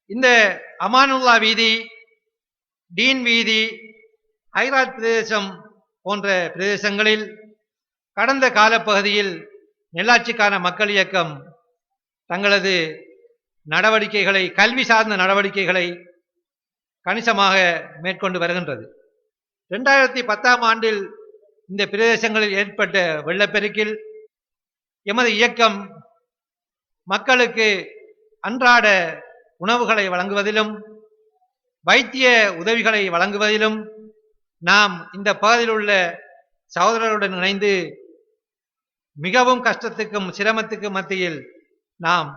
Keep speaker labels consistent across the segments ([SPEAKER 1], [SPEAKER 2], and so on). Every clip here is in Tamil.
[SPEAKER 1] இந்த அமானுல்லா வீதி, டீன் வீதி, ஹைராத் பிரதேசம் போன்ற பிரதேசங்களில் கடந்த காலப்பகுதியில் நெல்லாட்சிக்கான மக்கள் இயக்கம் தங்களது நடவடிக்கைகளை, கல்வி சார்ந்த நடவடிக்கைகளை கணிசமாக மேற்கொண்டு வருகின்றது. 2010ஆம் ஆண்டில் இந்த பிரதேசங்களில் ஏற்பட்ட வெள்ளப்பெருக்கில் எமது இயக்கம் மக்களுக்கு அன்றாட உணவுகளை வழங்குவதிலும் வைத்திய உதவிகளை வழங்குவதிலும் நாம் இந்த பகுதியில் உள்ள சகோதரர்களுடன் இணைந்து மிகவும் கஷ்டத்துக்கும் சிரமத்துக்கும் மத்தியில் நாம்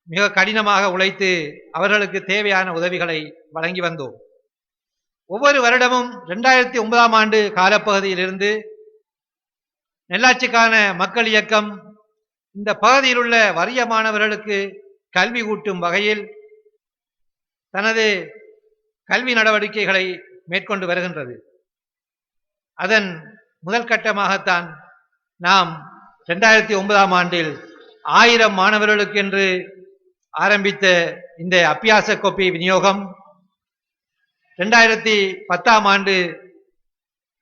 [SPEAKER 1] மிக கடினமாக உழைத்து அவர்களுக்கு தேவையான உதவிகளை வழங்கி வந்தோம். ஒவ்வொரு வருடமும் 2009ஆம் ஆண்டு காலப்பகுதியிலிருந்து நெல்லாட்சிக்கான மக்கள் இயக்கம் இந்த பகுதியில் உள்ள வறிய மாணவர்களுக்கு கல்வி ஊட்டும் வகையில் தனது கல்வி நடவடிக்கைகளை மேற்கொண்டு வருகின்றது. அதன் முதல் கட்டமாகத்தான் நாம் 2009ஆம் ஆண்டில் 1000 மாணவர்களுக்கு என்று ஆரம்பித்த இந்த அபியாச கோப்பை விநியோகம் 2010ஆம் ஆண்டு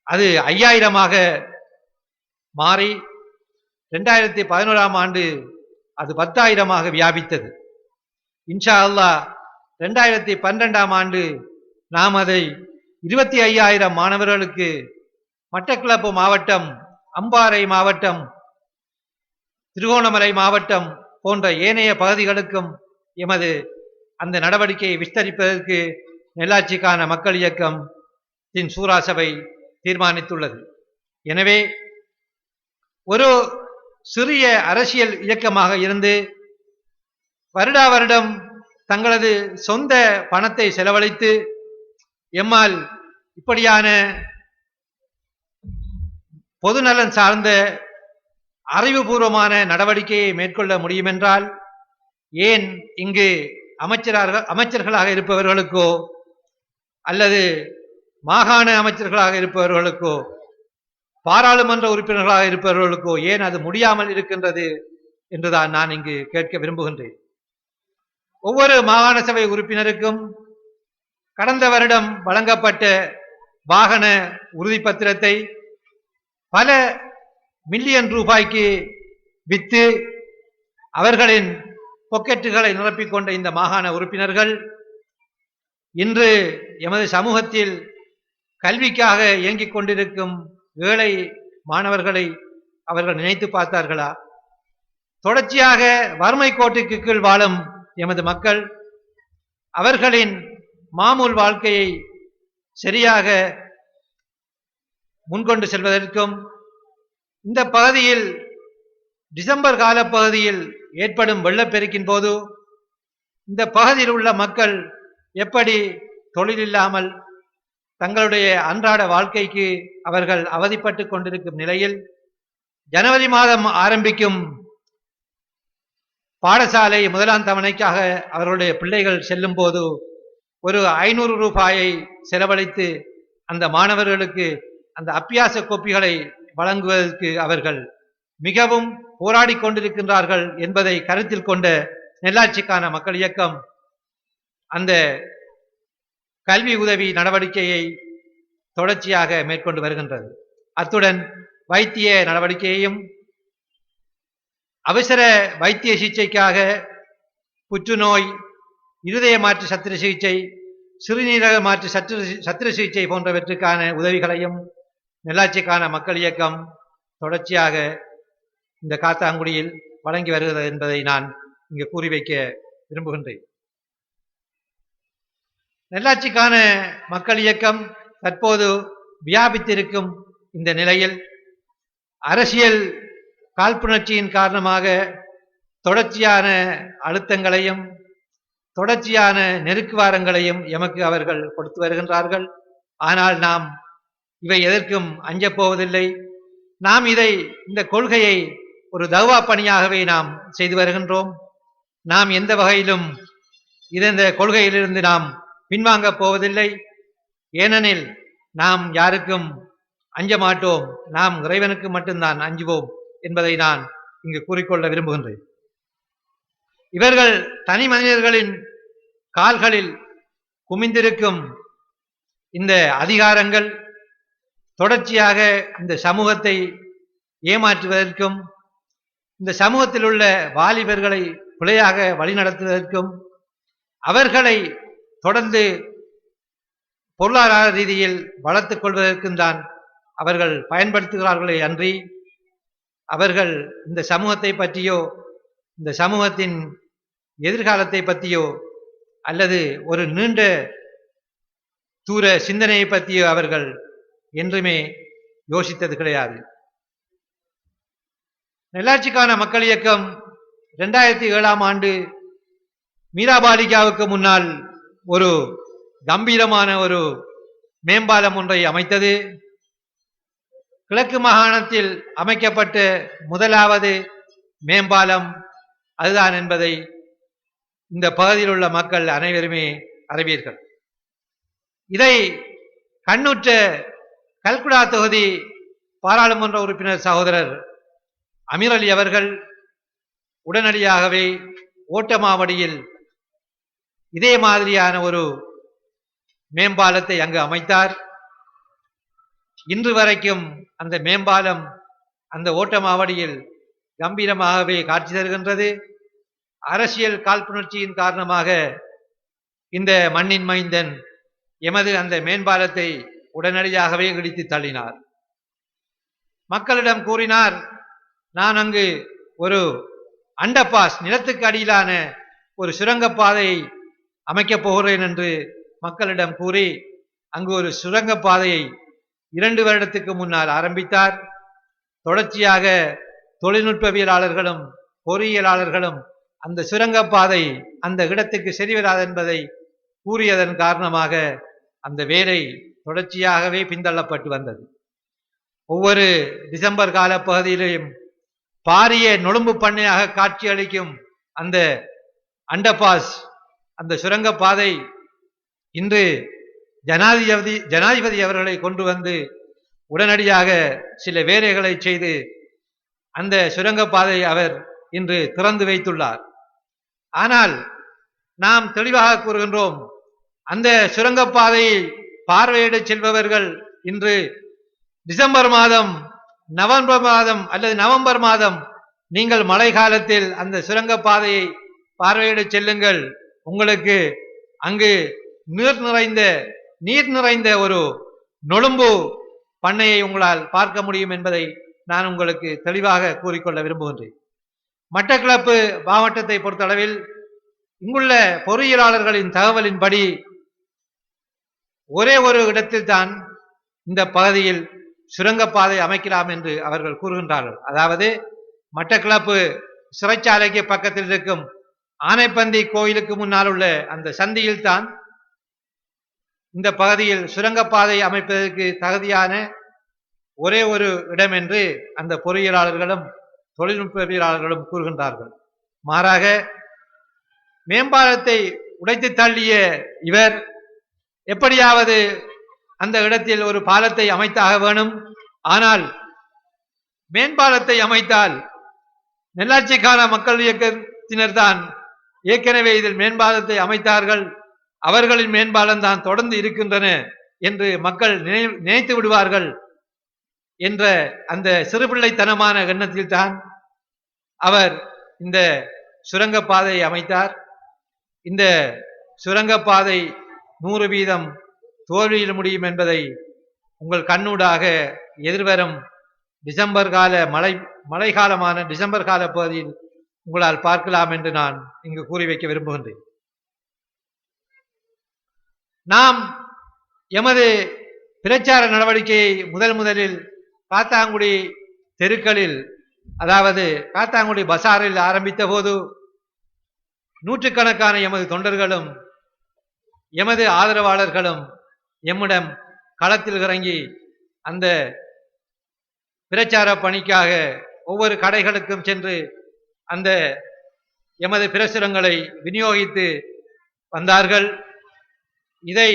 [SPEAKER 1] அது 5000ஆக மாறி 2011ஆம் ஆண்டு அது 10,000ஆக வியாபித்தது. இன்ஷா அல்லாஹ் 2012ஆம் ஆண்டு நாம் அதை 25,000 மாணவர்களுக்கு மட்டக்களப்பு மாவட்டம், அம்பாறை மாவட்டம், திருகோணமலை மாவட்டம் போன்ற ஏனைய பகுதிகளுக்கும் எமது அந்த நடவடிக்கையை விஸ்தரிப்பதற்கு நெல்லாட்சிக்கான மக்கள் இயக்கம் சூரா சபை தீர்மானித்துள்ளது. எனவே ஒரு சிறிய அரசியல் இயக்கமாக இருந்து வருடா வருடம் தங்களது சொந்த பணத்தை செலவழித்து எம்மால் இப்படியான பொதுநலன் சார்ந்த அறிவுபூர்வமான நடவடிக்கையை மேற்கொள்ள முடியும் என்றால் ஏன் இங்கு அமைச்சர்களாக இருப்பவர்களுக்கோ அல்லது மாகாண அமைச்சர்களாக இருப்பவர்களுக்கோ பாராளுமன்ற உறுப்பினர்களாக இருப்பவர்களுக்கோ ஏன் அது முடியாமல் இருக்கின்றது என்றுதான் நான் இங்கு கேட்க விரும்புகின்றேன். ஒவ்வொரு மாகாண சபை உறுப்பினருக்கும் கடந்த வருடம் வழங்கப்பட்ட வாகன உறுதிப்பத்திரத்தை பல மில்லியன் ரூபாய்க்கு விற்று அவர்களின் பொக்கெட்டுகளை நிரப்பிக்கொண்ட இந்த மாகாண உறுப்பினர்கள் இன்று எமது சமூகத்தில் கல்விக்காக இயங்கிக் கொண்டிருக்கும் ஏழை மாணவர்களை அவர்கள் நினைத்து பார்த்தார்களா? தொடர்ச்சியாக வறுமை கோட்டுக்கு கீழ் வாழும் எமது மக்கள் அவர்களின் மாமூல் வாழ்க்கையை சரியாக முன்கொண்டு செல்வதற்கும் இந்த பகுதியில் டிசம்பர் கால பகுதியில் ஏற்படும் வெள்ளப்பெருக்கின் போது இந்த பகுதியில் உள்ள மக்கள் எப்படி தொழில் இல்லாமல் தங்களுடைய அன்றாட வாழ்க்கைக்கு அவர்கள் அவதிப்பட்டு கொண்டிருக்கும் நிலையில் ஜனவரி மாதம் ஆரம்பிக்கும் பாடசாலை முதலாம் தவணைக்காக அவர்களுடைய பிள்ளைகள் செல்லும் போது ஒரு 500 ரூபாயை செலவழித்து அந்த மாணவர்களுக்கு அந்த அபியாச கோப்பிகளை வழங்குவதற்கு அவர்கள் மிகவும் போராடி கொண்டிருக்கின்றார்கள் என்பதை கருத்தில் கொண்ட நெல்லாட்சிக்கான மக்கள் இயக்கம் அந்த கல்வி உதவி நடவடிக்கையை தொடர்ச்சியாக மேற்கொண்டு வருகின்றது. அத்துடன் வைத்திய நடவடிக்கையையும் அவசர வைத்திய சிகிச்சைக்காக புற்றுநோய், இருதய மாற்று சத்திர சிகிச்சை, சிறுநீரக மாற்று சத்திர சிகிச்சை போன்றவற்றுக்கான உதவிகளையும் நெல்லாட்சிக்கான மக்கள் இயக்கம் தொடர்ச்சியாக இந்த காத்தாங்குடியில் வழங்கி வருகிறது என்பதை நான் இங்கு கூறி வைக்க விரும்புகின்றேன். நெல்லாட்சிக்கான மக்கள் இயக்கம் தற்போது வியாபித்திருக்கும் இந்த நிலையில் அரசியல் காழ்ப்புணர்ச்சியின் காரணமாக தொடர்ச்சியான அழுத்தங்களையும் தொடர்ச்சியான நெருக்குவாரங்களையும் எமக்கு அவர்கள் கொடுத்து வருகின்றார்கள். ஆனால் நாம் இவை எதற்கும் அஞ்சப் போவதில்லை. நாம் இந்த கொள்கையை ஒரு தவா பணியாகவே நாம் செய்து வருகின்றோம். நாம் எந்த வகையிலும் இந்த கொள்கையிலிருந்து நாம் பின்வாங்கப் போவதில்லை. ஏனெனில் நாம் யாருக்கும் அஞ்ச மாட்டோம், நாம் இறைவனுக்கு மட்டும்தான் அஞ்சுவோம் என்பதை நான் இங்கு கூறிக்கொள்ள விரும்புகின்றேன். இவர்கள் தனி மனிதர்களின் கால்களில் குமிந்திருக்கும் இந்த அதிகாரங்கள் தொடர்ச்சியாக இந்த சமூகத்தை ஏமாற்றுவதற்கும் இந்த சமூகத்தில் உள்ள வாலிபர்களை பிழையாக வழிநடத்துவதற்கும் அவர்களை தொடர்ந்து பொருளாதார ரீதியில் வளர்த்துக் கொள்வதற்கும் தான் அவர்கள் பயன்படுத்துகிறார்களே அன்றி அவர்கள் இந்த சமூகத்தை பற்றியோ இந்த சமூகத்தின் எதிர்காலத்தை பற்றியோ அல்லது ஒரு நீண்ட தூர சிந்தனையை பற்றியோ அவர்கள் என்றுமே யோசித்தது கிடையாது. நல்லாட்சிக்கான மக்கள் இயக்கம் 2007ஆம் ஆண்டு மீராபாலிகாவுக்கு முன்னால் ஒரு கம்பீரமான ஒரு மேம்பாலம் ஒன்றை அமைத்தது. கிழக்கு மாகாணத்தில் அமைக்கப்பட்ட முதலாவது மேம்பாலம் அதுதான் என்பதை இந்த பகுதியில் உள்ள மக்கள் அனைவருமே அறிவீர்கள். இதை கண்ணுற்ற கல்குடா தொகுதி பாராளுமன்ற உறுப்பினர் சகோதரர் அமீர் அலி அவர்கள் உடனடியாகவே ஓட்டமாவடியில் இதே மாதிரியான ஒரு மேம்பாலத்தை அங்கு அமைத்தார். இன்று வரைக்கும் அந்த மேம்பாலம் அந்த ஓட்டமாவடியில் கம்பீரமாகவே காட்சி தருகின்றது. அரசியல் காழ்ப்புணர்ச்சியின் காரணமாக இந்த மண்ணின் மைந்தன் எமது அந்த மேம்பாலத்தை உடனடியாகவே இடித்து தள்ளினார். மக்களிடம் கூறினார், நான் அங்கு ஒரு அண்டர்பாஸ் நிலத்துக்கு அடியிலான ஒரு சுரங்கப்பாதையை அமைக்கப் போகிறேன் என்று மக்களிடம் கூறி அங்கு ஒரு சுரங்கப்பாதையை 2 வருடத்துக்கு முன்னால் ஆரம்பித்தார். தொடர்ச்சியாக தொழில்நுட்பவியலாளர்களும் பொறியியலாளர்களும் அந்த சுரங்கப்பாதை அந்த இடத்துக்கு சரிவராது என்பதை கூறியதன் காரணமாக அந்த வேலை தொடர்ச்சியாகவே பின்தள்ளப்பட்டு வந்தது. ஒவ்வொரு டிசம்பர் கால பகுதியிலும் பாரிய நொழும்பு பண்ணையாக காட்சியளிக்கும் அந்த அண்டர்பாஸ் அந்த சுரங்கப்பாதை இன்று ஜனாதிபதி அவர்களை கொண்டு வந்து உடனடியாக சில வேலைகளை செய்து அந்த சுரங்கப்பாதை அவர் இன்று திறந்து வைத்துள்ளார். ஆனால் நாம் தெளிவாக கூறுகின்றோம், அந்த சுரங்கப்பாதையை பார்வையிட செல்பவர்கள் இன்று டிசம்பர் மாதம் நவம்பர் மாதம் அல்லது நவம்பர் மாதம் நீங்கள் மழை காலத்தில் அந்த சுரங்கப்பாதையை பார்வையிட செல்லுங்கள். உங்களுக்கு அங்கு நீர் நிறைந்த ஒரு நொழும்பு பண்ணையை உங்களால் பார்க்க முடியும் என்பதை நான் உங்களுக்கு தெளிவாக கூறிக்கொள்ள விரும்புகின்றேன். மட்டக்களப்பு மாவட்டத்தை பொறுத்தளவில் இங்குள்ள பொறியியலாளர்களின் தகவலின்படி ஒரே ஒரு இடத்தில் தான் இந்த பகுதியில் சுரங்கப்பாதை அமைக்கலாம் என்று அவர்கள் கூறுகின்றார்கள். அதாவது மட்டக்களப்பு சிறைச்சாலைக்கு பக்கத்தில் இருக்கும் ஆனைப்பந்தி கோயிலுக்கு முன்னால் உள்ள அந்த சந்தியில் தான் இந்த பகுதியில் சுரங்கப்பாதை அமைப்பதற்கு தகுதியான ஒரே ஒரு இடம் என்று அந்த பொறியியலாளர்களும் தொழில்நுட்பவியலாளர்களும் கூறுகின்றார்கள். மாறாக மேம்பாலத்தை உடைத்து தள்ளிய இவர் எப்படியாவது அந்த இடத்தில் ஒரு பாலத்தை அமைத்தாக வேணும். ஆனால் மேம்பாலத்தை அமைத்தால் நல்லாட்சிக்கான மக்கள் இயக்கத்தினர் தான் ஏற்கனவே இதில் மேம்பாலத்தை அமைத்தார்கள், அவர்களின் மேம்பாலம் தான் தொடர்ந்து இருக்கின்றன என்று மக்கள் நினைத்து விடுவார்கள் என்ற அந்த சிறுபிள்ளைத்தனமான எண்ணத்தில் தான் அவர் இந்த சுரங்கப்பாதையை அமைத்தார். இந்த சுரங்கப்பாதை 100% தோல்வியில் முடியும் என்பதை உங்கள் கண்ணூடாக எதிர்வரும் டிசம்பர் கால மழைக்காலமான டிசம்பர் கால பகுதியில் உங்களால் பார்க்கலாம் என்று நான் இங்கு கூறி வைக்க விரும்புகின்றேன். நாம் எமது பிரச்சார நடவடிக்கையை முதலில் காத்தாங்குடி தெருக்களில், அதாவது காத்தாங்குடி பசாரில் ஆரம்பித்த போது நூற்றுக்கணக்கான எமது தொண்டர்களும் எமது ஆதரவாளர்களும் எம்மிடம் களத்தில் இறங்கி அந்த பிரச்சார பணிக்காக ஒவ்வொரு கடைகளுக்கும் சென்று அந்த எமது பிரசுரங்களை விநியோகித்து வந்தார்கள். இதை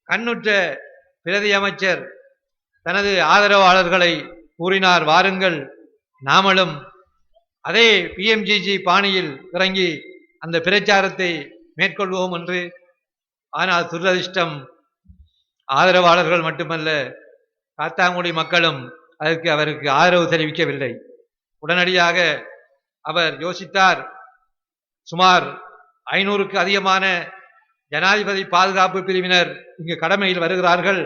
[SPEAKER 1] கண்ணுற்ற பிரதி அமைச்சர் தனது ஆதரவாளர்களை கூறினார், வாருங்கள் நாமளும் அதே PMGG பாணியில் இறங்கி அந்த பிரச்சாரத்தை மேற்கொள்வோம் என்று. ஆனால் துரதிர்ஷ்டம், ஆதரவாளர்கள் மட்டுமல்ல, காத்தாங்குடி மக்களும் அவருக்கு ஆதரவு தெரிவிக்கவில்லை. உடனடியாக அவர் யோசித்தார். சுமார் 500க்கு அதிகமான ஜனாதிபதி பாதுகாப்பு பிரிவினர் இங்கு கடமையில் வருகிறார்கள்.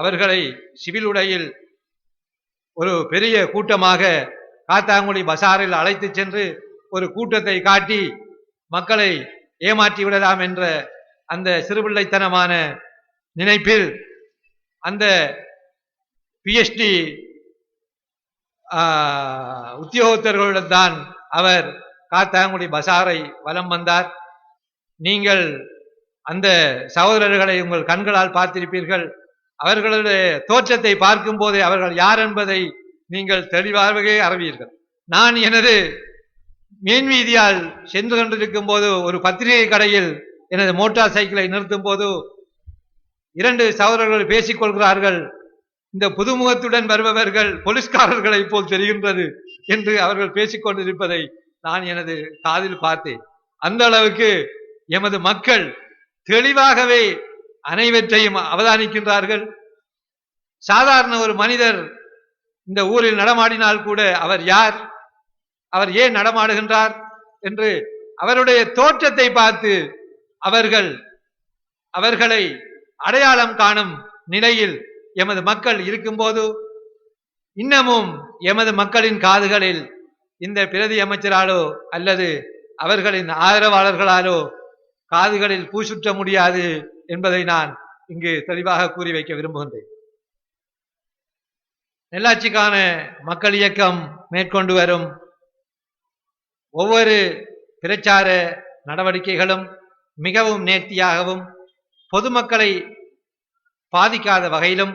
[SPEAKER 1] அவர்களை சிவில் உடையில் ஒரு பெரிய கூட்டமாக காத்தாங்குடி பசாரில் அழைத்து சென்று ஒரு கூட்டத்தை காட்டி மக்களை ஏமாற்றி விடலாம் என்ற அந்த சிறுபிள்ளைத்தனமான நினைப்பில் அந்த PhD உத்தியோகத்தர்களுடன் அவர் காத்தாங்குடி பசாரை வலம் வந்தார். நீங்கள் அந்த சகோதரர்களை உங்கள் கண்களால் பார்த்திருப்பீர்கள். அவர்களுடைய தோற்றத்தை பார்க்கும் போதே அவர்கள் யார் என்பதை நீங்கள் தெளிவாகவே அறிவீர்கள். நான் எனது மீன்வீதியால் சென்று கொண்டிருக்கும் போது ஒரு பத்திரிகை கடையில் எனது மோட்டார் சைக்கிளை நிறுத்தும் போது 2 சகோதரர்கள் பேசிக் கொள்கிறார்கள். இந்த புதுமுகத்துடன் வருபவர்கள் போலீஸ்காரர்களை போல் தெரிகின்றது என்று அவர்கள் பேசிக் கொண்டிருப்பதை நான் எனது காதில் பார்த்தேன். அந்த அளவுக்கு எமது மக்கள் தெளிவாகவே அனைவற்றையும் அவதானிக்கின்றார்கள். சாதாரண ஒரு மனிதர் இந்த ஊரில் நடமாடினால் கூட அவர் யார், அவர் ஏன் நடமாடுகின்றார் என்று அவருடைய தோற்றத்தை பார்த்து அவர்களை அடையாளம் காணும் நிலையில் எமது மக்கள் இருக்கும்போது, இன்னமும் எமது மக்களின் காதுகளில் இந்த பிரதி அமைச்சராலோ அல்லது அவர்களின் ஆதரவாளர்களாலோ காதுகளில் பூசுற்ற முடியாது என்பதை நான் இங்கு தெளிவாக கூறி வைக்க விரும்புகின்றேன். நெல்லாட்சிக்கான மக்கள் இயக்கம் மேற்கொண்டு வரும் ஒவ்வொரு பிரச்சார நடவடிக்கைகளும் மிகவும் நேர்த்தியாகவும் பொதுமக்களை பாதிக்காத வகையிலும்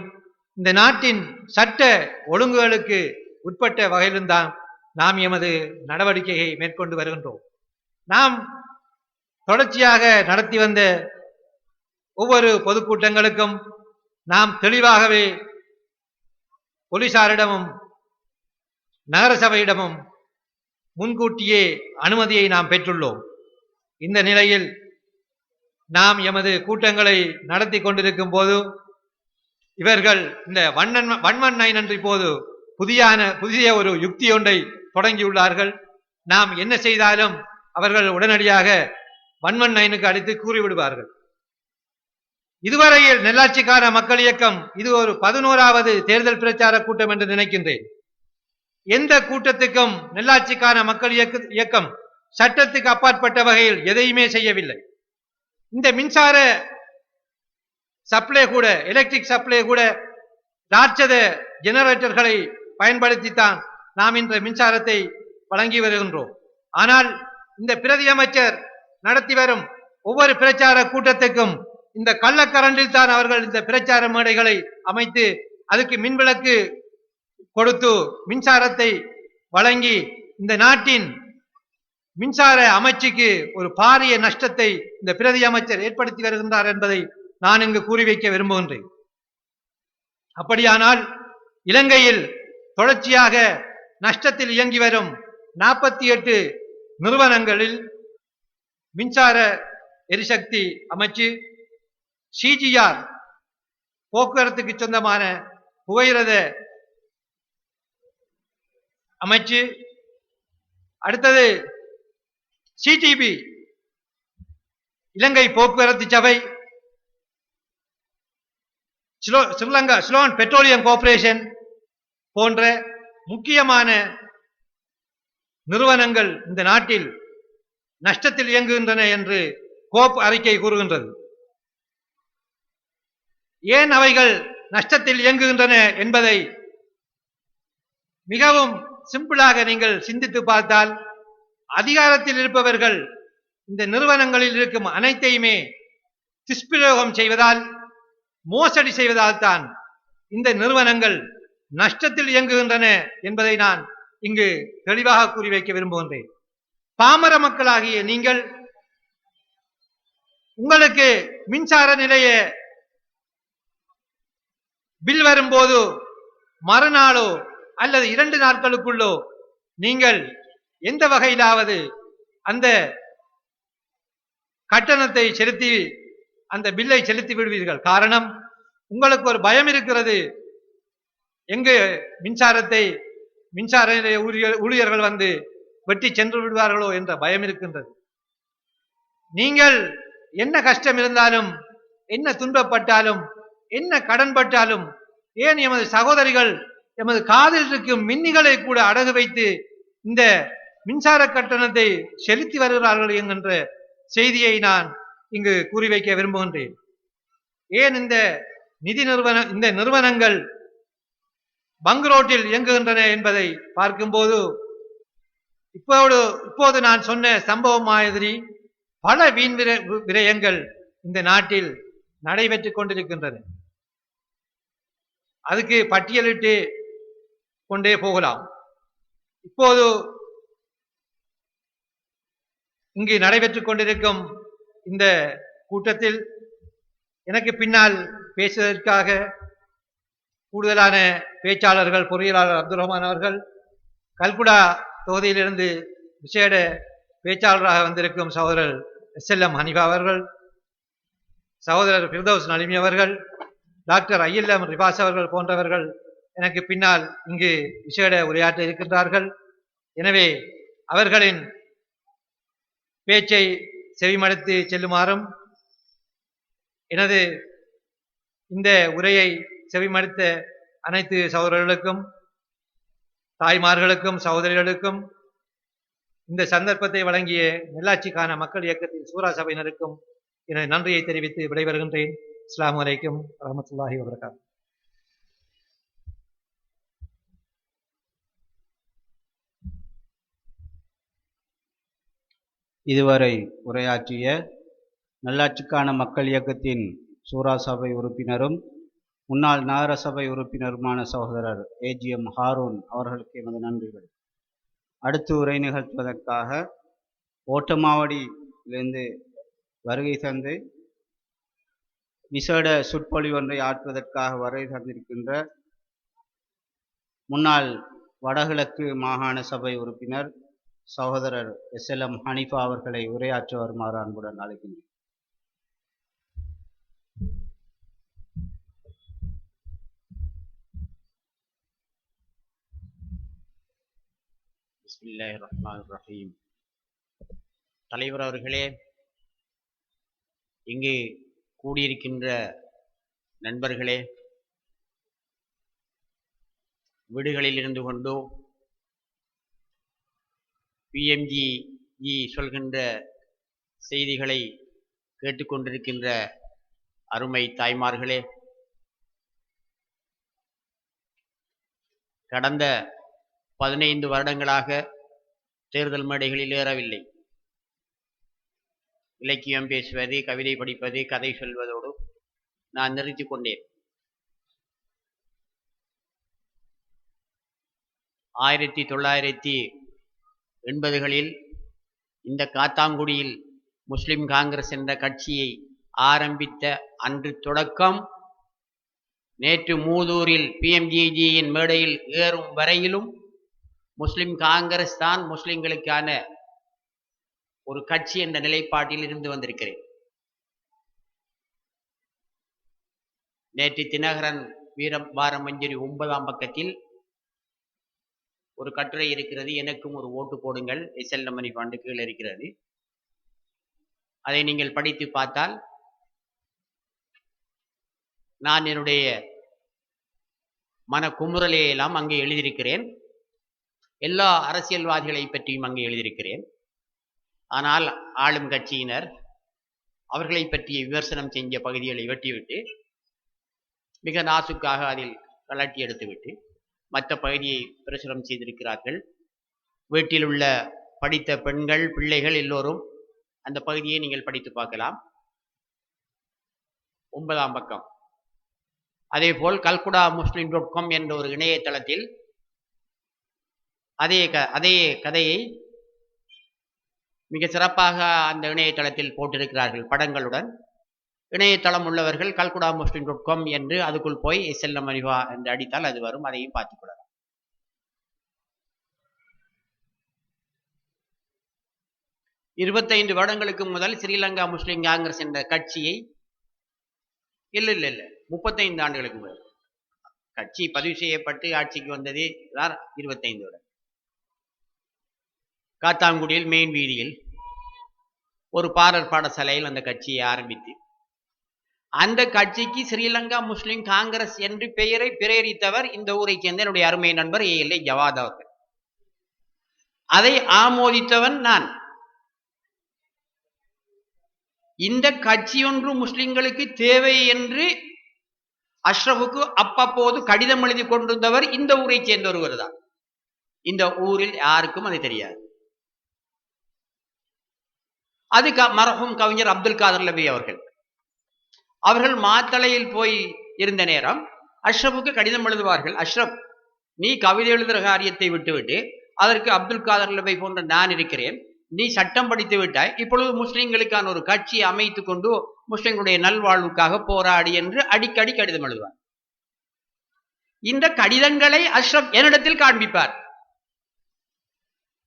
[SPEAKER 1] இந்த நாட்டின் சட்ட ஒழுங்குகளுக்கு உட்பட்ட வகையிலும் தான் நாம் எமது நடவடிக்கையை மேற்கொண்டு வருகின்றோம். நாம் தொடர்ச்சியாக நடத்தி வந்த ஒவ்வொரு பொதுக்கூட்டங்களுக்கும் நாம் தெளிவாகவே போலீசாரிடமும் நகரசபையிடமும் முன்கூட்டியே அனுமதியை நாம் பெற்றுள்ளோம். இந்த நிலையில் நாம் எமது கூட்டங்களை நடத்தி கொண்டிருக்கும் போது இவர்கள் இந்த 119 என்று இப்போது புதிய ஒரு யுக்தி ஒன்றை தொடங்கியுள்ளார்கள். நாம் என்ன செய்தாலும் அவர்கள் உடனடியாக 119க்கு அடித்து கூறிவிடுவார்கள். இதுவரையில் நெல்லாட்சிக்கான மக்கள் இயக்கம் இது ஒரு 11வது தேர்தல் பிரச்சார கூட்டம் என்று நினைக்கின்றேன். எந்த கூட்டத்துக்கும் நெல்லாட்சிக்கான மக்கள் இயக்கம் சட்டத்துக்கு அப்பாற்பட்ட வகையில் எதையுமே செய்யவில்லை. இந்த மின்சார சப்ளை கூட, எலக்ட்ரிக் சப்ளை கூட ராட்சத ஜெனரேட்டர்களை பயன்படுத்தித்தான் நாம் இந்த மின்சாரத்தை வழங்கி வருகின்றோம். ஆனால் இந்த பிரதி அமைச்சர் நடத்தி வரும் ஒவ்வொரு பிரச்சார கூட்டத்துக்கும் இந்த கள்ளக்கரண்டில் தான் அவர்கள் இந்த பிரச்சார மேடைகளை அமைத்து அதுக்கு மின்விளக்கு கொடுத்து மின்சாரத்தை வழங்கி இந்த நாட்டின் மின்சார அமைச்சுக்கு ஒரு பாரிய நஷ்டத்தை இந்த பிரதி அமைச்சர் ஏற்படுத்தி வருகின்றார் என்பதை நான் இங்கு கூறி வைக்க விரும்புகின்றேன். அப்படியானால் இலங்கையில் தொடர்ச்சியாக நஷ்டத்தில் இயங்கி வரும் 48 நிறுவனங்களில் மின்சார எரிசக்தி அமைச்சு, CGR போக்குவரத்துக்கு சொந்தமான புகையிரத அமைச்சு, அடுத்தது CTB இலங்கை போக்குவரத்து சபை, ஸ்ரீலங்கா சிலோன் பெட்ரோலியம் கார்ப்பரேஷன் போன்ற முக்கியமான நிறுவனங்கள் இந்த நாட்டில் நஷ்டத்தில் இயங்குகின்றன என்று கோப் அறிக்கை கூறுகின்றது. ஏன் அவைகள் நஷ்டத்தில் இயங்குகின்றன என்பதை மிகவும் சிம்பிளாக நீங்கள் சிந்தித்து பார்த்தால், அதிகாரத்தில் இருப்பவர்கள் இந்த நிறுவனங்களில் இருக்கும் அனைத்தையுமே துஷ்பிரயோகம் செய்வதால், மோசடி செய்வதால் தான் இந்த நிறுவனங்கள் நஷ்டத்தில் இயங்குகின்றன என்பதை நான் இங்கு தெளிவாக கூறி வைக்க விரும்புகின்றேன். பாமர மக்களாகிய நீங்கள் உங்களுக்கு மின்சார நிலைய பில் வரும்போது மறுநாளோ அல்லது 2 நாட்களுக்குள்ளோ நீங்கள் எந்த வகையிலாவது அந்த கட்டணத்தை செலுத்தி அந்த பில்லை செலுத்தி விடுவீர்கள். காரணம், உங்களுக்கு ஒரு பயம் இருக்கிறது. எங்கு மின்சார ஊழியர்கள் வந்து வெட்டி சென்று விடுவார்களோ என்ற பயம் இருக்கின்றது. நீங்கள் என்ன கஷ்டம் இருந்தாலும், என்ன துன்பப்பட்டாலும், என்ன கடன்பட்டாலும், ஏன் எமது சகோதரிகள் எமது காதில் இருக்கும் மின்னிகளை கூட அடகு வைத்து இந்த மின்சார கட்டணத்தை செலுத்தி வருகிறார்கள் என்கின்ற செய்தியை நான் இங்கு கூறி வைக்க விரும்புகின்றேன். ஏன் இந்த இந்த நிறுவனங்கள் பங்குரோட்டில் இயங்குகின்றன என்பதை பார்க்கும்போது இப்போது நான் சொன்ன சம்பவம் மாதிரி பல வீண் விரயங்கள் இந்த நாட்டில் நடைபெற்றுக் கொண்டிருக்கின்றன. அதுக்கு பட்டியலிட்டு கொண்டே போகலாம். இப்போது இங்கு நடைபெற்றுக் கொண்டிருக்கும் இந்த கூட்டத்தில் எனக்கு பின்னால் பேசுவதற்காக கூடுதலான பேச்சாளர்கள் பொறியியலாளர் அப்துல் ரஹ்மான் அவர்கள், கல்குடா தொகுதியிலிருந்து விசேட பேச்சாளராக வந்திருக்கும் சகோதரர் SLM ஹனிஃபா அவர்கள், சகோதரர் ஃபிர்தௌஸ் நலிமி அவர்கள், டாக்டர் ILM ரிபாஸ் அவர்கள் போன்றவர்கள் எனக்கு பின்னால் இங்கு விசேட உரையாற்ற இருக்கின்றார்கள். எனவே அவர்களின் பேச்சை செவிமடுத்து செல்லுமாறும், எனது இந்த உரையை செவிமடுத்த அனைத்து சகோதரர்களுக்கும், தாய்மார்களுக்கும், சகோதரிகளுக்கும், இந்த சந்தர்ப்பத்தை வழங்கிய நல்லாட்சிக்கான மக்கள் இயக்கத்தின் சூரா சபையினருக்கும் எனது நன்றியை தெரிவித்து விடைபெறுகின்றேன். அஸ்ஸலாமு அலைக்கும் வரஹ்மத்துல்லாஹி வபரகாத்துஹு.
[SPEAKER 2] இதுவரை உரையாற்றிய நல்லாட்சிக்கான மக்கள் இயக்கத்தின் சூரா சபை உறுப்பினரும் முன்னாள் நகரசபை உறுப்பினருமான சகோதரர் AGM ஹாரூன் அவர்களுக்கு எமது நன்றிகள். அடுத்து உரை நிகழ்த்துவதற்காக ஓட்டமாவடியிலிருந்து வருகை தந்து விசேட சொற்பொழிவு ஒன்றை ஆற்றுவதற்காக வருகை தந்திருக்கின்ற முன்னாள் வடகிழக்கு மாகாண சபை உறுப்பினர் சகோதரர் SLM ஹனிஃபா அவர்களை உரையாற்ற வருமாறு அன்புடன் அழைக்கின்றேன்.
[SPEAKER 3] பிஸ்மில்லாஹிர் ரஹ்மானிர் ரஹீம். தலைவர் அவர்களே, இங்கு கூடியிருக்கின்ற நண்பர்களே, வீடுகளில் இருந்து கொண்டோ PMGE சொல்கின்ற செய்திகளை கேட்டுக்கொண்டிருக்கின்ற அருமை தாய்மார்களே, கடந்த 15 வருடங்களாக தேர்தல் மேடைகளில் ஏறவில்லை. இலக்கியம் பேசுவது, கவிதை படிப்பது, கதை சொல்வதோடு நான் நிறுத்திக் கொண்டேன். 1980களில் இந்த காத்தாங்குடியில் முஸ்லிம் காங்கிரஸ் என்ற கட்சியை ஆரம்பித்த அன்று தொடக்கம் நேற்று மூதூரில் PMGGயின் மேடையில் ஏறும் வரையிலும் முஸ்லிம் காங்கிரஸ் தான் முஸ்லிம்களுக்கான ஒரு கட்சி என்ற நிலைப்பாட்டில் இருந்து வந்திருக்கிறேன். நேற்று தினகரன் வீரபாரமஞ்சரி 9ஆம் பக்கத்தில் ஒரு கட்டுரை இருக்கிறது, எனக்கும் ஒரு ஓட்டு போடுங்கள், SLM ஹனிஃபாண்டு கீழே இருக்கிறது. அதை நீங்கள் படித்து பார்த்தால் நான் என்னுடைய மன குமுறலையெல்லாம் அங்கே எழுதியிருக்கிறேன். எல்லா அரசியல்வாதிகளை பற்றியும் அங்கே எழுதியிருக்கிறேன். ஆனால் ஆளும் கட்சியினர் அவர்களை பற்றிய விமர்சனம் செஞ்ச பகுதிகளை வெட்டிவிட்டு மிக நாசுக்காக அதில் கலட்டி எடுத்துவிட்டு மற்ற பகுதியை பிரசுரம் செய்திருக்கிறார்கள். வீட்டில் உள்ள படித்த பெண்கள், பிள்ளைகள் எல்லோரும் அந்த பகுதியை நீங்கள் படித்து பார்க்கலாம். 9ஆம் பக்கம். அதேபோல் கல்குடா muslim.com என்ற ஒரு இணையதளத்தில் அதே கதையை மிக சிறப்பாக அந்த இணையதளத்தில் போட்டிருக்கிறார்கள் படங்களுடன். இணையதளம் உள்ளவர்கள் கல்குடா muslim.com என்று அதுக்குள் போய் SLM ஹனிஃபா என்று அடித்தால் அது வரும், அதையும் பார்த்துக் கொள்ளலாம். 25 வருடங்களுக்கு முதல் ஸ்ரீலங்கா முஸ்லிம் காங்கிரஸ் என்ற கட்சியை இல்ல 35 ஆண்டுகளுக்கு முதல் கட்சி பதிவு செய்யப்பட்டு ஆட்சிக்கு வந்தது 25 வருடம். காத்தாங்குடியில் மெயின் வீதியில் ஒரு பாரர் பாடசாலையில் அந்த கட்சியை ஆரம்பித்து அந்த கட்சிக்கு ஸ்ரீலங்கா முஸ்லிம் காங்கிரஸ் என்று பெயரை பிரேரித்தவர் இந்த ஊரை சேர்ந்த என்னுடைய அருமை நண்பர் ஏஎல்ஏ ஜவாத் அவர்கள். அதை ஆமோதித்தவன் நான். இந்த கட்சி ஒன்று முஸ்லிம்களுக்கு தேவை என்று அஷ்ரஃபுக்கு அப்பப்போது கடிதம் எழுதி கொண்டிருந்தவர் இந்த ஊரை சேர்ந்த ஒருவர் தான். இந்த ஊரில் யாருக்கும் அது தெரியாது. அது மரஹூம் கவிஞர் அப்துல் காதர் லபி அவர்கள் மாத்தளையில் போய் இருந்த நேரம் அஷ்ரஃபுக்கு கடிதம் எழுதுவார்கள். அஷ்ரப், நீ கவிதை எழுதுகிற காரியத்தை விட்டுவிட்டு அதற்கு அப்துல் காதர் லபி போன்ற நான் இருக்கிறேன், நீ சட்டம் படித்து விட்டாய், இப்பொழுது முஸ்லிம்களுக்கான ஒரு கட்சியை அமைத்து கொண்டு முஸ்லிம்களுடைய நல்வாழ்வுக்காக போராடி என்று அடிக்கடி கடிதம் எழுதுவார். இந்த கடிதங்களை அஷ்ரப் என்னிடத்தில் காண்பிப்பார்.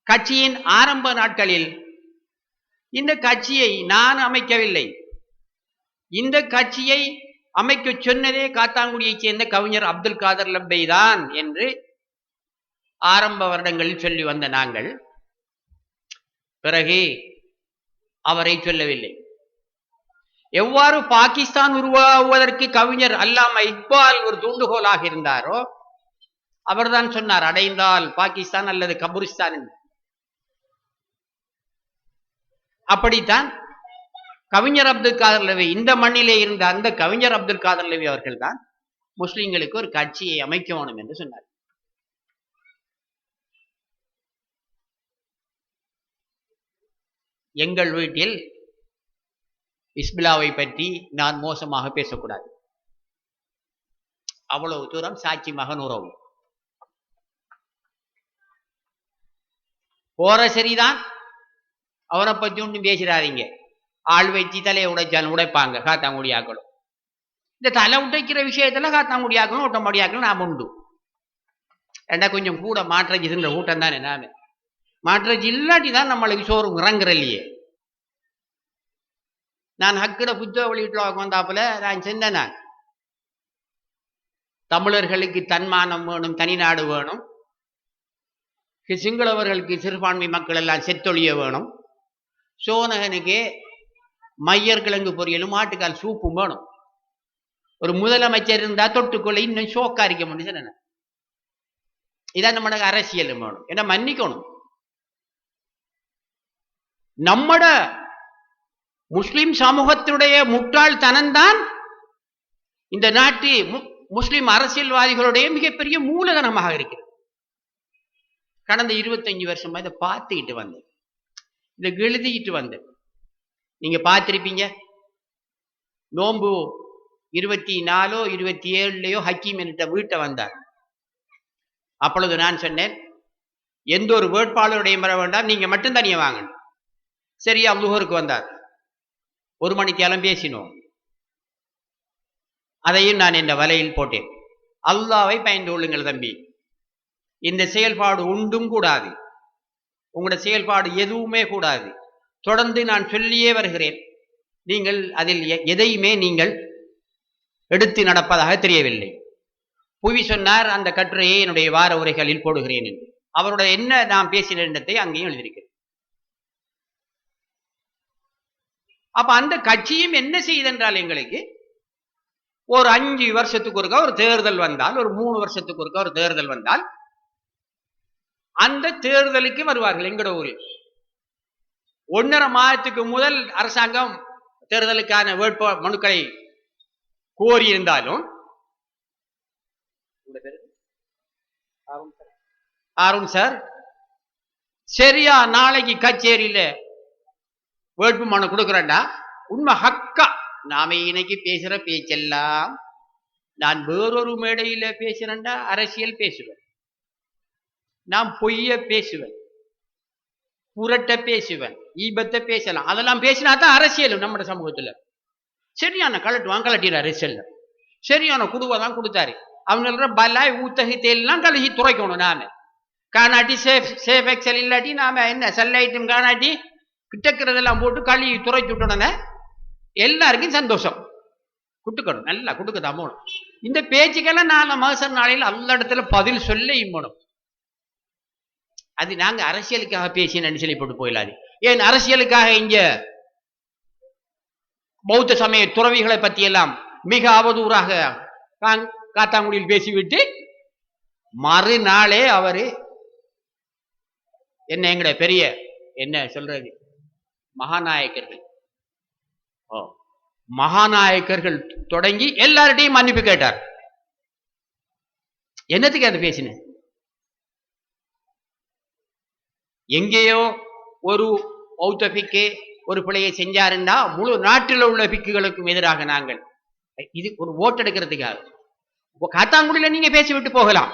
[SPEAKER 3] கட்சியின் ஆரம்ப நாட்களில் இந்த கட்சியை நான் அமைக்கவில்லை, இந்த கட்சியை அமைக்க சொன்னதே காத்தாங்குடியைச் சேர்ந்த கவிஞர் அப்துல் காதர் லப்பை தான் என்று ஆரம்ப வருடங்களில் சொல்லி வந்த நாங்கள் பிறகு அவரை சொல்லவில்லை. எவ்வாறு பாகிஸ்தான் உருவாகுவதற்கு கவிஞர் அல்லாமா இக்பால் ஒரு தூண்டுகோலாக இருந்தாரோ அவர்தான் சொன்னார், அடைந்தால் பாகிஸ்தான் அல்லது கபுரிஸ்தான். அப்படித்தான் கவிஞர் அப்துல் காதர் லவி, இந்த மண்ணிலே இருந்த அந்த கவிஞர் அப்துல் காதர் லவி அவர்கள் தான் முஸ்லிம்களுக்கு ஒரு கட்சியை அமைக்க வேணும் என்று சொன்னார். எங்கள் வீட்டில் இஸ்பிலாவை பற்றி நான் மோசமாக பேசக்கூடாது, அவ்வளவு தூரம் சாட்சி மகன் உறவு. போற சரிதான், அவனை பத்தி ஒன்றும் பேசிடாதீங்க, ஆள் வச்சு தலையை உடைச்சாலும் உடைப்பாங்க காத்தாங்குடியாக்களும். இந்த தலை உடைக்கிற விஷயத்துல காத்தாங்குடியாக்களும் ஒட்டமாடியாக்களும் நாம் உண்டு. ஏண்டா கொஞ்சம் கூட மாற்றச்சுன்ற கூட்டம் தானே நாம. மாற்றச்சு இல்லாட்டி தான் நம்மளுக்கு சோறு இறங்குற இல்லையே. நான் ஹக்கிட புத்தக வெளியீட்டு வந்தாப்புல நான் சென்றேன், தமிழர்களுக்கு தன்மானம் வேணும், தனிநாடு வேணும், சிங்களவர்களுக்கு சிறுபான்மை மக்கள் எல்லாம் செத்தொழிய வேணும், சோனகனுக்கு மையர் கிழங்கு பொரியலும் மாட்டுக்கால் சூப்பும் வேணும், ஒரு முதலமைச்சர் இருந்தா தொட்டுக்கொள்ள இன்னும் ஷோக்கா இருக்க முடியும். இதான் நம்மட அரசியலும் வேணும். ஏன்னா மன்னிக்கணும், நம்மட முஸ்லிம் சமூகத்துடைய முட்டாள்தனம்தான் இந்த நாட்டு முஸ்லிம் அரசியல்வாதிகளுடைய மிகப்பெரிய மூலதனமாக இருக்கிறது. கடந்த 25 வருஷமா இதை பார்த்துக்கிட்டு வந்தேன், இதை எழுதிக்கிட்டு வந்தேன். நீங்க பார்த்திருப்பீங்க, நோன்பு 24 27 ஹக்கீம் என்ற வீட்டை வந்தார். அப்பொழுது நான் சொன்னேன், எந்த ஒரு வேட்பாளருடைய வர வேண்டாம், நீங்க மட்டும் தனியாக வாங்கணும். சரியா லுஹருக்கு வந்தார், 1 மணிக்கெல்லாம் பேசினோம். அதையும் நான் இந்த வலையில் போட்டேன். அல்லாவை பயந்து கொள்ளுங்கள் தம்பி, இந்த செயல்பாடு உண்டும் கூடாது, உங்களுடைய செயல்பாடு எதுவுமே கூடாது. தொடர்ந்து நான் சொல்லியே வருகிறேன், நீங்கள் அதில் எதையுமே நீங்கள் எடுத்து நடப்பதாக தெரியவில்லை. புவி சொன்னார், அந்த கட்டுரையை என்னுடைய வார உரைகளில் போடுகிறேன் என்று. அவருடைய என்ன நான் பேசின இடத்தை அங்கேயும் எழுதியிருக்கிறேன். அப்ப அந்த கட்சியும் என்ன செய்தென்றால், எங்களுக்கு ஒரு 5 வருஷத்துக்கு ஒருக்கா ஒரு தேர்தல் வந்தால், ஒரு 3 வருஷத்துக்கு ஒருக்கா ஒரு தேர்தல் வந்தால் அந்த தேர்தலுக்கு வருவார்கள். எங்கட ஊரில் 1.5 மாதத்துக்கு முதல் அரசாங்கம் தேர்தலுக்கான வேட்பு மனுக்களை கோரியிருந்தாலும் அருண் சார் சரியா நாளைக்கு கச்சேரியில வேட்பு மனு கொடுக்குறேன்டா, உண்மை ஹக்கா நாம இன்னைக்கு பேசுற பேச்செல்லாம் நான் வேறொரு மேடையில பேசுறேன்டா அரசியல் பேசுவேன், நான் பொய்ய பேசுவேன், புரட்ட பேசுவேன், ஈபத்தை பேசலாம், அதெல்லாம் பேசினா தான் அரசியல். நம்ம சமூகத்துல சரியான கலட்டிற அரசியல் சரியான குடுவை தான் கொடுத்தாரு. அவங்க பலாய் ஊத்தகத்தையெல்லாம் கழுகி துறைக்கணும். நான் காணாட்டி சேஃப் எக்ஸல் இல்லாட்டி நாம என்ன செல் ஐட்டம் காணாட்டி கிட்டக்கிறதெல்லாம் போட்டு களி துறைச்சு விட்டோன்னே எல்லாருக்கும் சந்தோஷம். குட்டுக்கணும், நல்லா குட்டுக்கு தான் போகணும். இந்த பேச்சுக்கெல்லாம் நான் மாசம் நாளையில் அல்ல இடத்துல பதில் சொல்ல இம்மணும். அது நாங்க அரசியலுக்காக பேசினு சொல்லி போட்டு போயிடாது. ஏன் அரசியலுக்காக இங்க பௌத்த சமய துறவிகளை பத்தி எல்லாம் மிக அவதூறாக காத்தாங்குடியில் பேசிவிட்டு மறுநாளே அவரு என்ன எங்கட பெரிய என்ன சொல்றது மகாநாயக்கர்கள் மகாநாயக்கர்கள் தொடங்கி எல்லார்டையும் மன்னிப்பு கேட்டார். என்னத்துக்கு அது பேசின? எங்கேயோ ஒரு பௌத்த பிக்கு ஒரு பிள்ளையை செஞ்சாருன்னா முழு நாட்டில் உள்ள பிக்குகளுக்கும் எதிராக நாங்கள் இது ஒரு ஓட்டு எடுக்கிறதுக்காக. காத்தாங்குடியில நீங்க பேசிவிட்டு போகலாம்.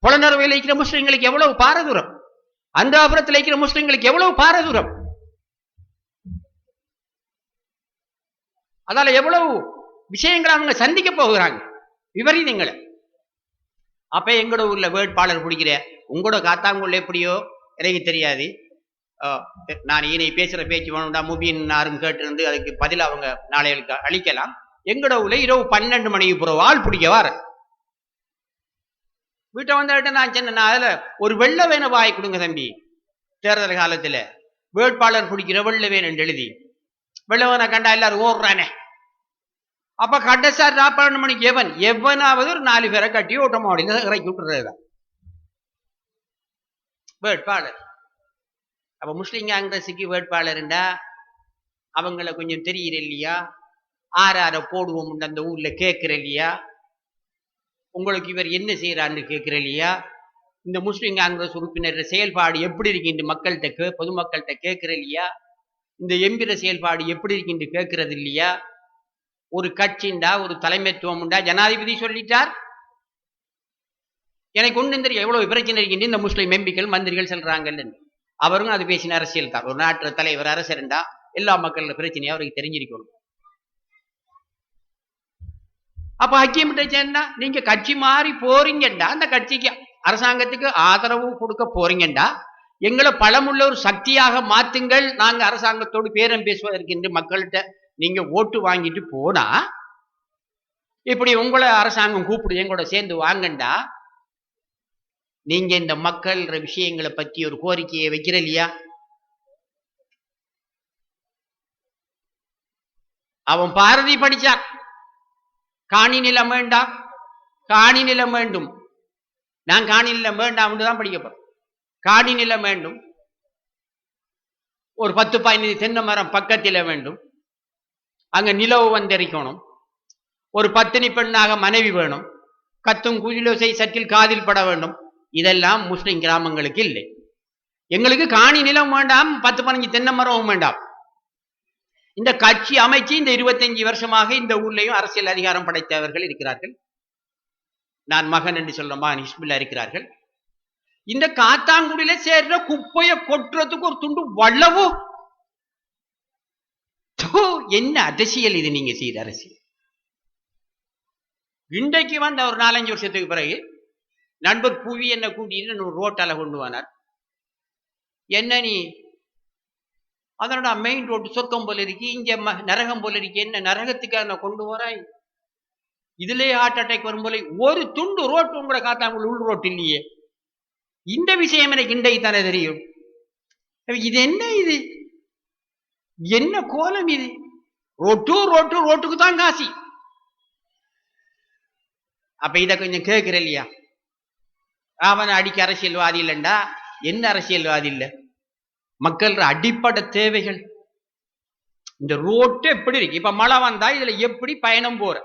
[SPEAKER 3] புலனறுவையில் இருக்கிற முஸ்லிம்களுக்கு எவ்வளவு பாரதூரம், அந்தாபுரத்தில் இருக்கிற முஸ்லிம்களுக்கு எவ்வளவு பாரதூரம், அதால எவ்வளவு விஷயங்களை அவங்க சந்திக்க போகிறாங்க விபரீதங்களை. அப்ப எங்களோட ஊர்ல வேட்பாளர் பிடிக்கிற உங்களோட காத்தாங்குள்ள எப்படியோ எனக்கு தெரியாது. நான் இனி பேசுற பேச்சு வேணும்டா முபின் யாரும் கேட்டிருந்து அதுக்கு பதில் அவங்க நாளைக்கு அளிக்கலாம். எங்களோட ஊர்ல இரவு 12 மணிக்கு பிறகு ஆள் பிடிக்க வார வீட்டை வந்த நான் சொன்னேன், அதுல ஒரு வெள்ள வேன வாய் கொடுங்க தம்பி, தேர்தல் காலத்துல வேட்பாளர் பிடிக்கிற வெள்ள வேணும் எழுதி வெள்ளவனை கண்டா எல்லாரும் ஓடுறானே. அப்ப கடைசார் 12 மணிக்கு எவனாவது ஒரு 4 பேரை கட்டி ஓட்டமாடி இறக்கி விட்டுறதுதான் வேட்பாளர். அப்ப முஸ்லிம் காங்கிரஸுக்கு வேட்பாளர்ண்டா அவங்கள கொஞ்சம் தெரியற இல்லையா, ஆறார போடுவோம் அந்த ஊர்ல கேட்கிற இல்லையா, உங்களுக்கு இவர் என்ன செய்யறான்னு கேட்கிற இல்லையா, இந்த முஸ்லிம் காங்கிரஸ் உறுப்பினர் செயல்பாடு எப்படி இருக்கு மக்கள்கிட்ட பொதுமக்கள்கிட்ட கேட்கிற இல்லையா, இந்த எம்பிர செயல்பாடு எப்படி இருக்கு கேட்கறது இல்லையா. ஒரு கட்சிண்டா ஒரு தலைமைத்துவம் உண்டா, ஜனாதிபதி சொல்லிட்டார் எனக்கு ஒன்றும் தெரியும் எவ்வளவு பிரச்சனை இருக்கின்ற இந்த முஸ்லிம் எம்பிக்கள் மந்திரிகள் சொல்றாங்கன்னு. அவரும் அது பேசின அரசியல் தான். ஒரு நாட்டு தலைவர் அரசர்ண்டா எல்லா மக்களோட பிரச்சனையும் அவருக்கு தெரிஞ்சிருக்கணும். அப்ப ஐக்கியமிட்ட சேர்ந்தா நீங்க கட்சி மாறி போறீங்கண்டா, அந்த கட்சிக்கு அரசாங்கத்துக்கு ஆதரவு கொடுக்க போறீங்கண்டா எங்களை பலமுள்ள ஒரு சக்தியாக மாத்துங்கள், நாங்க அரசாங்கத்தோடு பேரம் பேசுவதற்கு மக்கள்கிட்ட நீங்க ஓட்டு வாங்கிட்டு போனா இப்படி உங்களை அரசாங்கம் கூப்பிடு எங்களோட சேர்ந்து வாங்கண்டா, நீங்க இந்த மக்கள் விஷயங்களை பத்தி ஒரு கோரிக்கையை வைக்கிற இல்லையா. அவன் பாரதி படிச்சான், காணி நிலம் வேண்டாம், காணி நிலம் வேண்டும், நான் காணி நிலம் வேண்டாம் தான் படிக்க போறேன். காணி நிலம் வேண்டும், ஒரு 10-15 தென்னை மரம் பக்கத்தில் வேண்டும், அங்க நிலவு வந்தரிக்கணும், ஒரு பத்தினி பெண்ணாக மனைவி வேணும், கத்தும் குயிலோசை சற்றில் காதில் பட வேண்டும். இதெல்லாம் முஸ்லிம் கிராமங்களுக்கு இல்லை. எங்களுக்கு காணி நிலம் வேண்டாம், 10-15 தென்னை மரமும் வேண்டாம். இந்த கட்சி அமைச்சு இந்த 25 வருஷமாக இந்த ஊர்லயும் அரசியல் அதிகாரம் படைத்தவர்கள் இருக்கிறார்கள். நான் மகன் என்று சொல்ற மகன் ஹிஸ்புல்லா இருக்கிறார்கள். இந்த காத்தாங்குடியில சேர்ற குப்பையை கொட்டுறதுக்கு ஒரு துண்டு வள்ளவோ, என்ன அரசியல் இது நீங்க செய்த அரசியல். இன்றைக்கு வந்த ஒரு 4-5 வருஷத்துக்கு பிறகு நண்பர் புவி என்ன கூட்டிட்டு ரோட்டால கொண்டு வந்தார். என்ன நீ அதனோட மெயின் ரோட்டு சொர்க்கம் போல இருக்கு, இங்க நரகம் போல இருக்கு, என்ன நரகத்துக்காக நான் கொண்டு வராய், இதுலயே ஹார்ட் அட்டாக் வரும் போல ஒரு துண்டு ரோட்டு உங்களை காத்தாங்குடி உள் ரோட்டு இல்லையே. இந்த விஷயம் எனக்கு இன்றைக்கு தானே தெரியும். இது என்ன, இது என்ன கோலம் இது, ரோட்டுக்கு தான் காசி. அப்ப இத கொஞ்சம் கேட்கிற இல்லையா. அவன் அடிக்க அரசியல்வாதி இல்லைண்டா என்ன அரசியல்வாதி இல்லை, மக்கள் அடிப்படை தேவைகள். இந்த ரோட்டு எப்படி இருக்கு, இப்ப மழை வந்தா இதுல எப்படி பயணம் போற,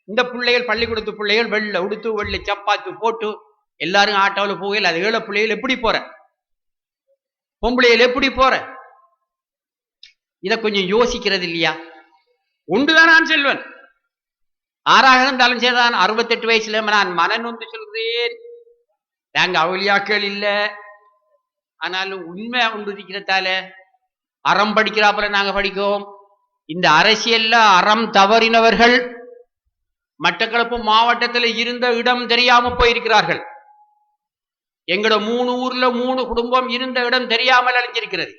[SPEAKER 3] இந்த பிள்ளைகள் பள்ளிக்கூடத்து பிள்ளைகள் வெள்ளை உடுத்து வெள்ளை சப்பாத்து போட்டு எல்லாரும் ஆட்டோவில் போகல, அது ஏழை பிள்ளைகள் எப்படி போற, பொம்பளைகள் எப்படி போற, இத கொஞ்சம் யோசிக்கிறது இல்லையா. ஒன்றுதான் நான் செல்வன், ஆறாக இருந்தாலும் சரிதான், 68 வயசுல நான் மனன் வந்து சொல்றேன், நாங்க அவளியாக்கள் இல்ல, ஆனாலும் உண்மை ஒன்று இருக்கிறதால அறம் படிக்கிறாப்புல நாங்க படிக்கோம். இந்த அரசியல்ல அறம் தவறினவர்கள் மட்டக்களப்பு மாவட்டத்தில் இருந்த இடம் தெரியாம போயிருக்கிறார்கள். எங்களோட 3 ஊர்ல 3 குடும்பம் இருந்த இடம் தெரியாமல் அழிஞ்சிருக்கிறது.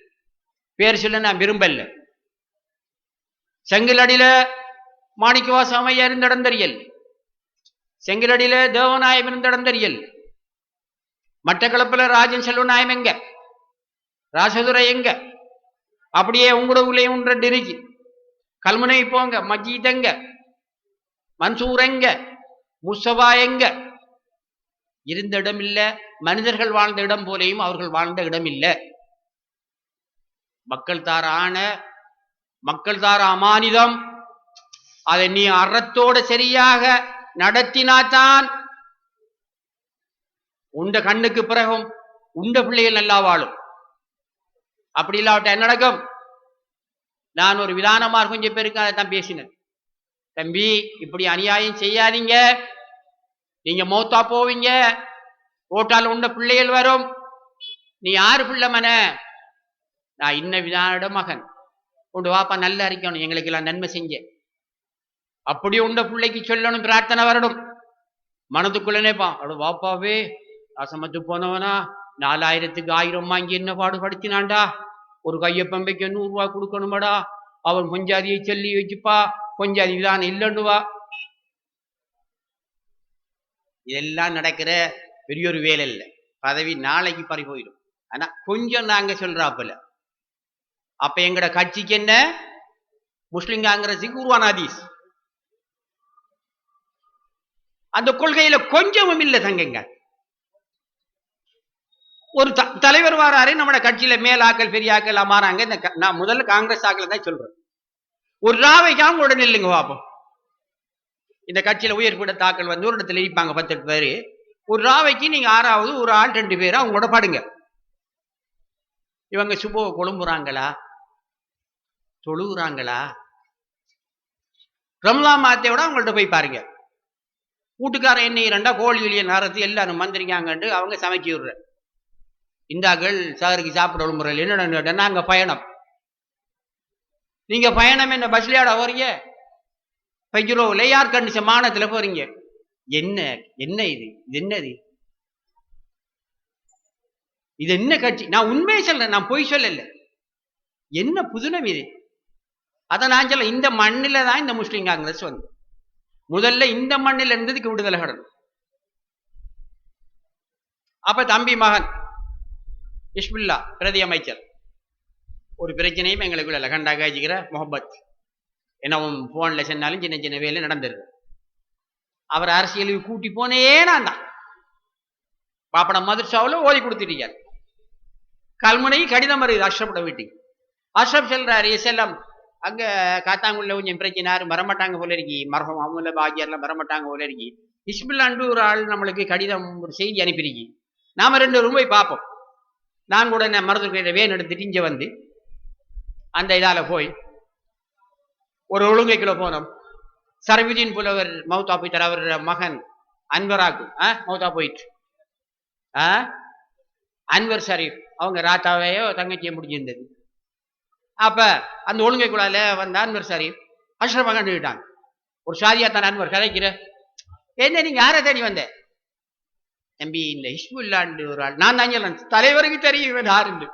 [SPEAKER 3] பேர் சொல்ல நான் விரும்பல. செங்கலடியில மாணிக்கவாச அம்மையார் இருந்த இடம் தெரியல், செங்கலடியில தேவநாயம் இருந்த இடம் தெரியல், மட்டக்களப்புல ராஜன் செல்வநாயம் எங்க, ராசதுரை எங்க, அப்படியே உங்களோட ஊர்லயும் ஒன்று இருக்கு. கல்முனை போங்க, மஜீத் எங்க, மன்சூர் எங்க, முஸ்தபா எங்க. இருந்த இடம் இல்ல, மனிதர்கள் வாழ்ந்த இடம் போலேயும் அவர்கள் வாழ்ந்த இடம் இல்ல. மக்கள் தார ஆண, மக்கள் தார அமானிதம், அதை நீ அறத்தோட சரியாக நடத்தினாத்தான் உண்ட கண்ணுக்கு பிறகும் உண்ட பிள்ளைகள் நல்லா வாழும். அப்படி இல்லாவிட்ட என்ன நடக்கும்? நான் ஒரு விதானமாக கொஞ்சம் பேருக்கு அதை தான் பேசினேன். தம்பி, இப்படி அநியாயம் செய்யாதீங்க, நீங்க மௌத்தா போவீங்க, ஓட்டால் உண்ட பிள்ளைகள் வரும். நீ யாரு பிள்ளை மன? நான் இன்ன விதானோட மகன், உண்டு வாப்பா நல்லா இருக்கணும், எங்களுக்கு எல்லாம் நன்மை செஞ்ச. அப்படி உண்ட பிள்ளைக்கு சொல்லணும், பிரார்த்தனை வரணும். மனதுக்குள்ள நினைப்பான், அவட வாப்பாவே அசமத்து போனவனா 4000க்கு 1000 வாங்கி என்ன பாடுபடுத்தினான்டா, ஒரு கையப்பம்பைக்கு 100 ரூபாய் கொடுக்கணுமாடா, அவன் பொஞ்சாதியை சொல்லி வச்சுப்பா, பொஞ்சாதி விதானம் இல்லைன்னுவா. இதெல்லாம் நடக்கிற பெரிய ஒரு வேலை இல்லை, பதவி நாளைக்கு பறி போயிடும். ஆனா கொஞ்சம் நாங்க சொல்றாப்புல. அப்ப எங்கட கட்சிக்கு என்ன, முஸ்லிம் காங்கிரஸுக்கு உருவான ஹதீஸ், அந்த கொள்கையில கொஞ்சமும் இல்லை தங்கங்க. ஒரு தலைவர் வாராரு, நம்ம கட்சியில மேலாக்கள் பெரியாக்கள் மாறாங்க. நான் முதல்ல காங்கிரஸ் ஆக்கள் தான் சொல்றேன், ஒரு ராவைக்காம உடனே இல்லைங்க பாப்போம். இந்த கட்சியில உயர்பீட தாக்கல் வந்து ஒரு இடத்துல இருப்பாங்க 10 பேரு, ஒரு ராவைக்கு நீங்க 6வது ஒரு ஆள் 2 பேரும் அவங்களோட படுங்க. இவங்க சுபோ கொழும்புறாங்களா, தொழுகுறாங்களா, ரம்லா மாத்தையோட அவங்கள்ட்ட போய் பாருங்க. வீட்டுக்காரன் என்ன 2 கோழி வெளிய நேரத்து எல்லாரும் மந்திரிக்காங்கன்ட்டு அவங்க சமைச்சு விடுற இந்தாக்கள் சாருக்கு சாப்பிட விழும்புறேன். என்னடா நாங்க பயணம், நீங்க பயணம் என்ன பஸ்லையாட போறீங்க, பைஜரோவில் யார் கண்டிச்ச மானத்துல போறீங்க? என்ன என்ன இது, இது என்னது, இது என்ன கட்சி? நான் உண்மையை சொல்றேன், நான் பொய் சொல்லல. என்ன புதுனம் இது? அதை நான் சொல்ல, இந்த மண்ணில தான் இந்த முஸ்லிம் காங்கிரஸ் வந்து முதல்ல இந்த மண்ணில் இருந்ததுக்கு விடுதலை கடணும். அப்ப தம்பி மகன் இஸ்முல்லா பிரதி அமைச்சர், ஒரு பிரச்சனையும் எங்களுக்குள்ள கண்டாக வச்சுக்கிற முகப்பத், என்னவும் போன்ல சொன்னாலும் சின்ன சின்ன வேலை நடந்துருக்கு. அவர் அரசியலுக்கு கூட்டி போனே நான் தான். பாப்படம் மதுர்ஷாவில் ஓதி கொடுத்துட்டீங்க. கல்முனை கடிதம் வருது அஷ்ரஃபோட வீட்டுக்கு. அஷ்ரப் சொல்றாரு, எஸ்எல்எம் அங்க காத்தாங்குள்ள கொஞ்சம் பிரச்சனை, யாரும் வரமாட்டாங்க போல இருக்கி, மரகம் அவங்கள பாக்கியாரெல்லாம் வரமாட்டாங்க போல இருக்கி. இஸ்மில்லாண்டு ஒரு ஆள் நம்மளுக்கு கடிதம் ஒரு செய்தி அனுப்பிடுக்கி, நாம 2 ரூபாய் பார்ப்போம். நான் கூட என்ன மருத்துவ வேன் எடுத்துட்டு இங்க வந்து அந்த இதால போய் ஒரு ஒழுங்கைக்குள்ள போனோம். சரபுதீன் புலவர் மௌத்தா போயிட்டார், அவர் மகன் அன்வராக்கு மௌத்தா போயிட்டு, அன்வர் ஷரீப் அவங்க ராத்தாவையோ தங்கச்சியை முடிஞ்சிருந்தது. அப்ப அந்த ஒழுங்கைக்குள்ளால வந்த அன்வர் ஷரீப் அஷ்ரஃபை கண்டுக்கிட்டாங்க. ஒரு சாதியா தான் அன்வர் கதைக்கிற, என்ன நீங்க யாரை தேடி வந்த? தம்பி, இந்த ஹிஸ்புல்லாண்டு ஒரு ஆள், நான் தான் தலைவருக்கு தெரியும் யாருண்டு.